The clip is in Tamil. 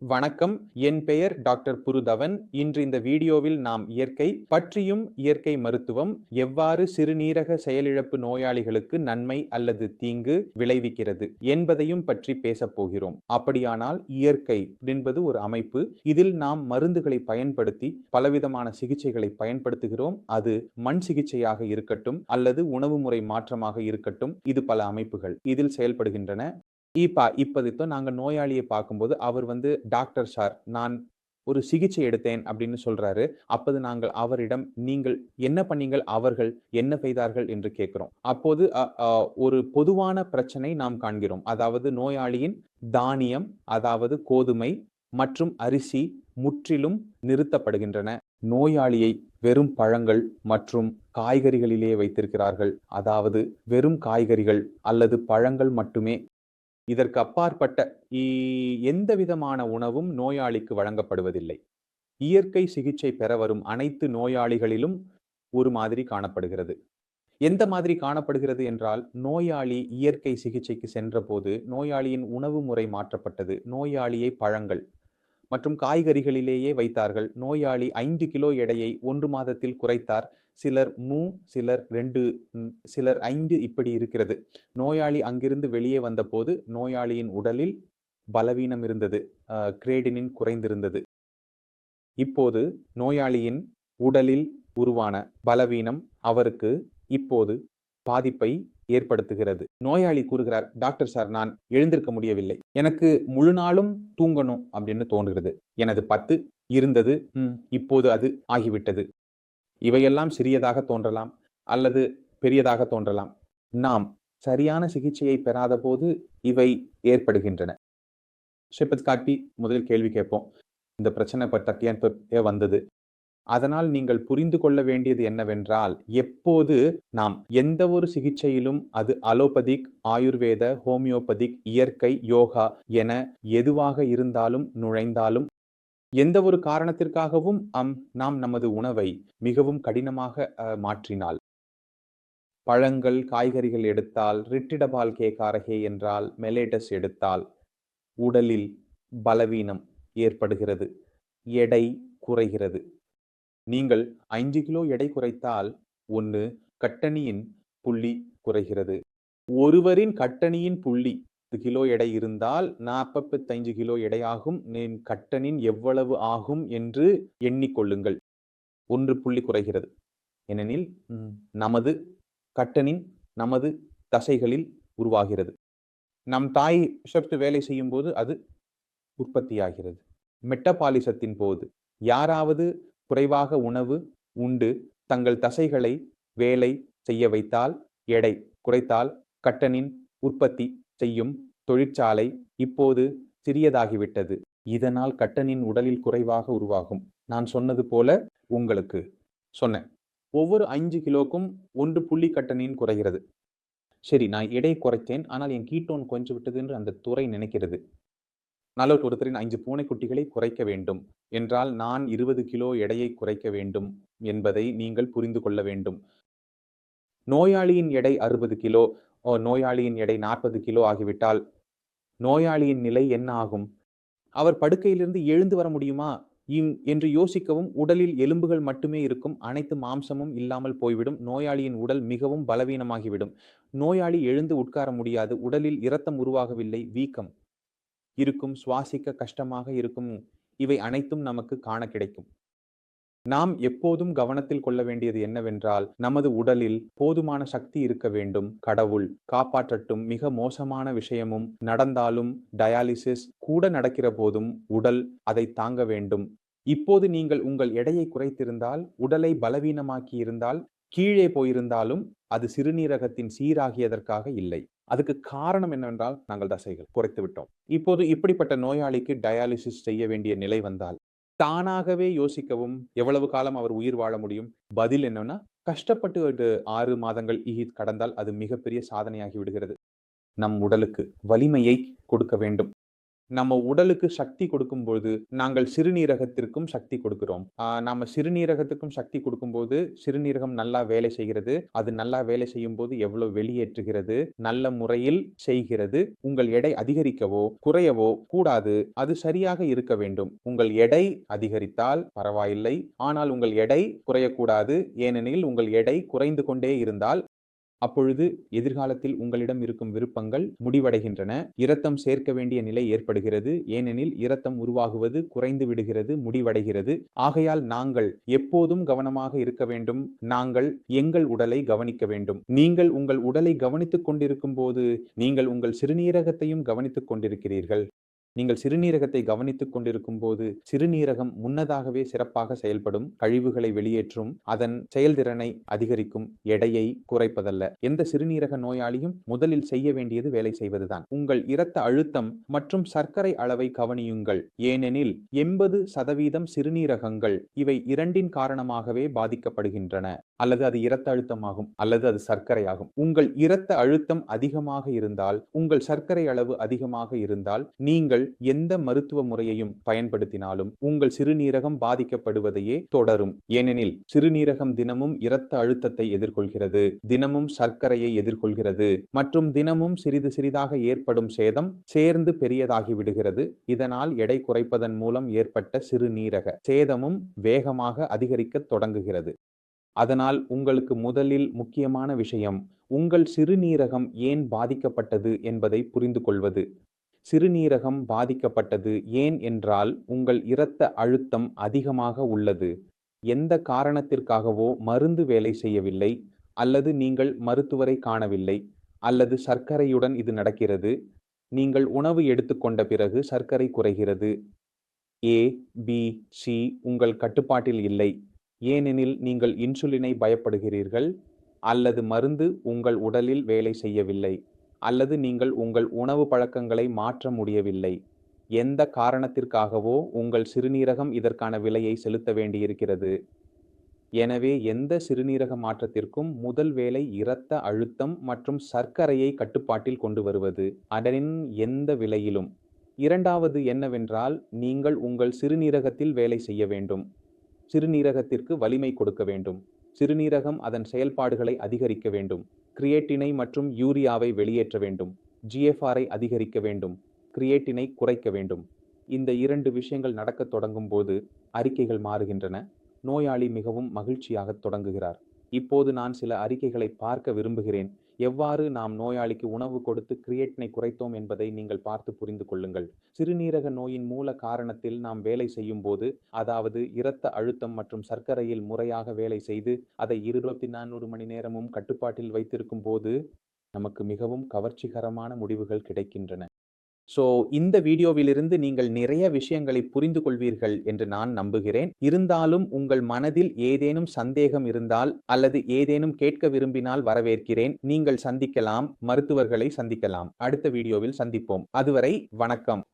வணக்கம். என் பெயர் டாக்டர் புருதவன். இன்று இந்த வீடியோவில் நாம் இயற்கை பற்றியும் இயற்கை மருத்துவம் எவ்வாறு சிறுநீரக செயலிழப்பு நோயாளிகளுக்கு நன்மை அல்லது தீங்கு விளைவிக்கிறது என்பதையும் பற்றி பேசப் போகிறோம். அப்படியானால் இயற்கை என்பது ஒரு அமைப்பு. இதில் நாம் மருந்துகளை பயன்படுத்தி பலவிதமான சிகிச்சைகளை பயன்படுத்துகிறோம். அது மண் சிகிச்சையாக இருக்கட்டும் அல்லது உணவு முறை மாற்றமாக இருக்கட்டும், இது பல அமைப்புகள் இதில் செயல்படுகின்றன. இப்போதைக்கு நாங்க நோயாளியை பார்க்கும்போது அவர் டாக்டர் சார் நான் ஒரு சிகிச்சை எடுத்தேன் அப்படின்னு சொல்றாரு. அப்போது நாங்கள் அவரிடம் நீங்கள் என்ன பண்ணீங்கள், அவர்கள் என்ன செய்தார்கள் என்று கேட்கிறோம். அப்போது ஒரு பொதுவான பிரச்சனை நாம் காண்கிறோம். அதாவது நோயாளியின் தானியம், அதாவது கோதுமை மற்றும் அரிசி முற்றிலும் நிறுத்தப்படுகின்றன. நோயாளியை வெறும் பழங்கள் மற்றும் காய்கறிகளிலே வைத்திருக்கிறார்கள். அதாவது வெறும் காய்கறிகள் அல்லது பழங்கள் மட்டுமே. இதற்கு அப்பாற்பட்ட எந்த விதமான உணவும் நோயாளிக்கு வழங்கப்படுவதில்லை. இயற்கை சிகிச்சை பெற வரும் அனைத்து நோயாளிகளிலும் ஒரு மாதிரி காணப்படுகிறது. எந்த மாதிரி காணப்படுகிறது என்றால், நோயாளி இயற்கை சிகிச்சைக்கு சென்றபோது நோயாளியின் உணவு முறை மாற்றப்பட்டது. நோயாளியை பழங்கள் மற்றும் காய்கறிகளிலேயே வைத்தார்கள். நோயாளி 5 கிலோ எடையை 1 மாதத்தில் குறைத்தார். சிலர் சிலர் 2, சிலர் 5 இப்படி இருக்கிறது. நோயாளி அங்கிருந்து வெளியே வந்தபோது நோயாளியின் உடலில் பலவீனம் இருந்தது. கிரேட்டினின் குறைந்திருந்தது. இப்போது நோயாளியின் உடலில் உருவான பலவீனம் அவருக்கு இப்போது பாதிப்பை ஏற்படுத்துகிறது. நோயாளி கூறுகிறார், டாக்டர் சார் நான் எழுந்திருக்க முடியவில்லை. எனக்கு முழு நாளும் தூங்கணும் அப்படின்னு தோன்றுகிறது. எனது 10 இருந்தது, இப்போது அது ஆகிவிட்டது. இவையெல்லாம் சிறியதாக தோன்றலாம் அல்லது பெரியதாக தோன்றலாம். நாம் சரியான சிகிச்சையை பெறாத போது இவை ஏற்படுகின்றன. காட்டி முதல் கேள்வி கேட்போம். இந்த பிரச்சனை பற்றிய வந்தது. அதனால் நீங்கள் புரிந்து கொள்ள வேண்டியது என்னவென்றால், எப்போது நாம் எந்த ஒரு சிகிச்சையிலும் அது அலோபதிக், ஆயுர்வேத, ஹோமியோபதிக், இயற்கை, யோகா என எதுவாக இருந்தாலும் நுழைந்தாலும் எந்த ஒரு காரணத்திற்காகவும் நாம் நமது உணவை மிகவும் கடினமாக மாற்றினால், பழங்கள் காய்கறிகள் எடுத்தால், ரிட்டிடபால் கேகாரகே என்றால் மெலேட்டஸ் எடுத்தால் உடலில் பலவீனம் ஏற்படுகிறது, எடை குறைகிறது. நீங்கள் 5 கிலோ எடை குறைத்தால் 1 கட்டணியின் புள்ளி குறைகிறது. ஒருவரின் கட்டணியின் புள்ளி கிலோ எடை இருந்தால் 45 கிலோ எடையாகும். கட்டணின் எவ்வளவு ஆகும் என்று எண்ணிக்கொள்ளுங்கள். 1 புள்ளி குறைகிறது. ஏனெனில் நமது கட்டணின் நமது தசைகளில் உருவாகிறது. நம் தாய் சத்து வேலை செய்யும் போது அது உற்பத்தியாகிறது. மெட்டபாலிசத்தின் போது யாராவது குறைவாக உணவு உண்டு தங்கள் தசைகளை வேலை செய்ய வைத்தால், எடை குறைத்தால், கட்டணின் உற்பத்தி செய்யும் தொழிற்சாலை இப்போது சிறியதாகிவிட்டது. இதனால் கட்டணின் உடலில் குறைவாக உருவாகும். நான் சொன்னது போல உங்களுக்கு சொன்னேன். ஒவ்வொரு 5 கிலோக்கும் 1 புள்ளி கட்டணின் குறைகிறது. சரி, நான் எடை குறைத்தேன், ஆனால் என் கீட்டோன் கொஞ்சம் விட்டது என்று அந்த துறை நினைக்கிறது. நல்ல ஒருத்தரின் 5 பூனைக்குட்டிகளை குறைக்க வேண்டும் என்றால் நான் 20 கிலோ எடையை குறைக்க வேண்டும் என்பதை நீங்கள் புரிந்து கொள்ள வேண்டும். நோயாளியின் எடை 60 கிலோ, நோயாளியின் எடை 40 கிலோ ஆகிவிட்டால் நோயாளியின் நிலை என்ன ஆகும்? அவர் படுக்கையிலிருந்து எழுந்து வர முடியுமா என்று யோசிக்கவும் உடலில் எலும்புகள் மட்டுமே இருக்கும். அனைத்து மாம்சமும் இல்லாமல் போய்விடும். நோயாளியின் உடல் மிகவும் பலவீனமாகிவிடும். நோயாளி எழுந்து உட்கார முடியாது. உடலில் இரத்தம் உருவாகவில்லை, வீக்கம் இருக்கும், சுவாசிக்க கஷ்டமாக இருக்கும். இவை அனைத்தும் நமக்கு காண கிடைக்கும். நாம் எப்போதும் கவனத்தில் கொள்ள வேண்டியது என்னவென்றால், நமது உடலில் போதுமான சக்தி இருக்க வேண்டும். கடவுள் காப்பாற்றட்டும். மிக மோசமான விஷயமும் நடந்தாலும், டயாலிசிஸ் கூட நடக்கிற போதும் உடல் அதை தாங்க வேண்டும். இப்போது நீங்கள் உங்கள் எடையை குறைத்திருந்தால், உடலை பலவீனமாக்கி இருந்தால், கீழே போயிருந்தாலும் அது சிறுநீரகத்தின் சீராகியதற்காக இல்லை. அதுக்கு காரணம் என்னவென்றால் நாங்கள் தசைகள் குறைத்து விட்டோம். இப்போது இப்படிப்பட்ட நோயாளிக்கு டயாலிசிஸ் செய்ய வேண்டிய நிலை வந்தால் தானாகவே யோசிக்கவும் எவ்வளவு காலம் அவர் உயிர் வாழ முடியும்? பதில் என்னன்னா, கஷ்டப்பட்டு 6 மாதங்கள் கடந்தால் அது மிகப்பெரிய சாதனையாகி விடுகிறது. நம் உடலுக்கு வலிமையை கொடுக்க வேண்டும். நம்ம உடலுக்கு சக்தி கொடுக்கும்போது நாங்கள் சிறுநீரகத்திற்கும் சக்தி கொடுக்கிறோம். நாம சிறுநீரகத்துக்கும் சக்தி கொடுக்கும்போது சிறுநீரகம் நல்லா வேலை செய்கிறது. அது நல்லா வேலை செய்யும் போது எவ்வளவு வெளியேற்றுகிறது, நல்ல முறையில் செய்கிறது. உங்கள் எடை அதிகரிக்கவோ குறையவோ கூடாது. அது சரியாக இருக்க வேண்டும். உங்கள் எடை அதிகரித்தால் பரவாயில்லை, ஆனால் உங்கள் எடை குறையக்கூடாது. ஏனெனில் உங்கள் எடை குறைந்து கொண்டே இருந்தால் அப்பொழுது எதிர்காலத்தில் உங்களிடம் இருக்கும் விருப்பங்கள் முடிவடைகின்றன. இரத்தம் சேர்க்க வேண்டிய நிலை ஏற்படுகிறது. ஏனெனில் இரத்தம் உருவாகுவது குறைந்து விடுகிறது, முடிவடைகிறது. ஆகையால் நாங்கள் எப்போதும் கவனமாக இருக்க வேண்டும். நாங்கள் எங்கள் உடலை கவனிக்க வேண்டும். நீங்கள் உங்கள் உடலை கவனித்துக் கொண்டிருக்கும் போது நீங்கள் உங்கள் சிறுநீரகத்தையும் கவனித்துக் கொண்டிருக்கிறீர்கள். நீங்கள் சிறுநீரகத்தை கவனித்துக் கொண்டிருக்கும் போது சிறுநீரகம் முன்னதாகவே சிறப்பாக செயல்படும், கழிவுகளை வெளியேற்றும், அதன் செயல்திறனை அதிகரிக்கும், எடையை குறைப்பதல்ல. எந்த சிறுநீரக நோயாளியும் முதலில் செய்ய வேண்டியது வேலை செய்வதுதான். உங்கள் இரத்த அழுத்தம் மற்றும் சர்க்கரை அளவை கவனியுங்கள். ஏனெனில் 80% சிறுநீரகங்கள் இவை இரண்டின் காரணமாகவே பாதிக்கப்படுகின்றன. அல்லது அது இரத்த அழுத்தமாகும், அல்லது அது சர்க்கரையாகும். உங்கள் இரத்த அழுத்தம் அதிகமாக இருந்தால், உங்கள் சர்க்கரை அளவு அதிகமாக இருந்தால், நீங்கள் எந்த மருத்துவ முறையையும் பயன்படுத்தினாலும் உங்கள் சிறுநீரகம் பாதிக்கப்படுவதையே தொடரும். ஏனெனில் சிறுநீரகம் தினமும் இரத்த அழுத்தத்தை எதிர்கொள்கிறது, தினமும் சர்க்கரையை எதிர்கொள்கிறது மற்றும் தினமும் சிறிது சிறிதாக ஏற்படும் சேதம் சேர்ந்து பெரியதாகி விடுகிறது. இதனால் எடை குறைப்பதன் மூலம் ஏற்பட்ட சிறுநீரக சேதமும் வேகமாக அதிகரிக்க தொடங்குகிறது. அதனால் உங்களுக்கு முதலில் முக்கியமான விஷயம் உங்கள் சிறுநீரகம் ஏன் பாதிக்கப்பட்டது என்பதை புரிந்து கொள்வது. சிறுநீரகம் பாதிக்கப்பட்டது ஏன் என்றால் உங்கள் இரத்த அழுத்தம் அதிகமாக உள்ளது. எந்த காரணத்திற்காகவோ மருந்து வேலை செய்யவில்லை, அல்லது நீங்கள் மருத்துவரை காணவில்லை, அல்லது சர்க்கரையுடன் இது நடக்கிறது. நீங்கள் உணவு எடுத்துக்கொண்ட பிறகு சர்க்கரை குறைகிறது. ஏ, பி, சி உங்கள் கட்டுப்பாட்டில் இல்லை. ஏனெனில் நீங்கள் இன்சுலினை பயப்படுகிறீர்கள், அல்லது மருந்து உங்கள் உடலில் வேலை செய்யவில்லை, அல்லது நீங்கள் உங்கள் உணவு பழக்கங்களை மாற்ற முடியவில்லை. எந்த காரணத்திற்காகவோ உங்கள் சிறுநீரகம் இதற்கான விலையை செலுத்த வேண்டியிருக்கிறது. எனவே எந்த சிறுநீரக மாற்றத்திற்கும் முதல் வேலை இரத்த அழுத்தம் மற்றும் சர்க்கரையை கட்டுப்பாட்டில் கொண்டு வருவது, அதனின் எந்த விலையிலும். இரண்டாவது என்னவென்றால் நீங்கள் உங்கள் சிறுநீரகத்தில் வேலை செய்ய வேண்டும். சிறுநீரகத்திற்கு வலிமை கொடுக்க வேண்டும். சிறுநீரகம் அதன் செயல்பாடுகளை அதிகரிக்க வேண்டும். கிரியேட்டினை மற்றும் யூரியாவை வெளியேற்ற வேண்டும். GFR அதிகரிக்க வேண்டும். கிரியேட்டினை குறைக்க வேண்டும். இந்த 2 விஷயங்கள் நடக்கத் தொடங்கும் போது அறிக்கைகள் மாறுகின்றன. நோயாளி மிகவும் மகிழ்ச்சியாக தொடங்குகிறார். இப்போது நான் சில அறிக்கைகளை பார்க்க விரும்புகிறேன். எவ்வாறு நாம் நோயாளிக்கு உணவு கொடுத்து கிரியேட்டினை குறைத்தோம் என்பதை நீங்கள் பார்த்து புரிந்து கொள்ளுங்கள். சிறுநீரக நோயின் மூல காரணத்தில் நாம் வேலை செய்யும் போது, அதாவது இரத்த அழுத்தம் மற்றும் சர்க்கரையில் முறையாக வேலை செய்து அதை 24 மணி நேரமும் கட்டுப்பாட்டில் வைத்திருக்கும் போது நமக்கு மிகவும் கவர்ச்சிகரமான முடிவுகள் கிடைக்கின்றன. இந்த வீடியோவிலிருந்து நீங்கள் நிறைய விஷயங்களை புரிந்து கொள்வீர்கள் என்று நான் நம்புகிறேன். இருந்தாலும் உங்கள் மனதில் ஏதேனும் சந்தேகம் இருந்தால் அல்லது ஏதேனும் கேட்க விரும்பினால் வரவேற்கிறேன். நீங்கள் சந்திக்கலாம், மருத்துவர்களை சந்திக்கலாம். அடுத்த வீடியோவில் சந்திப்போம். அதுவரை வணக்கம்.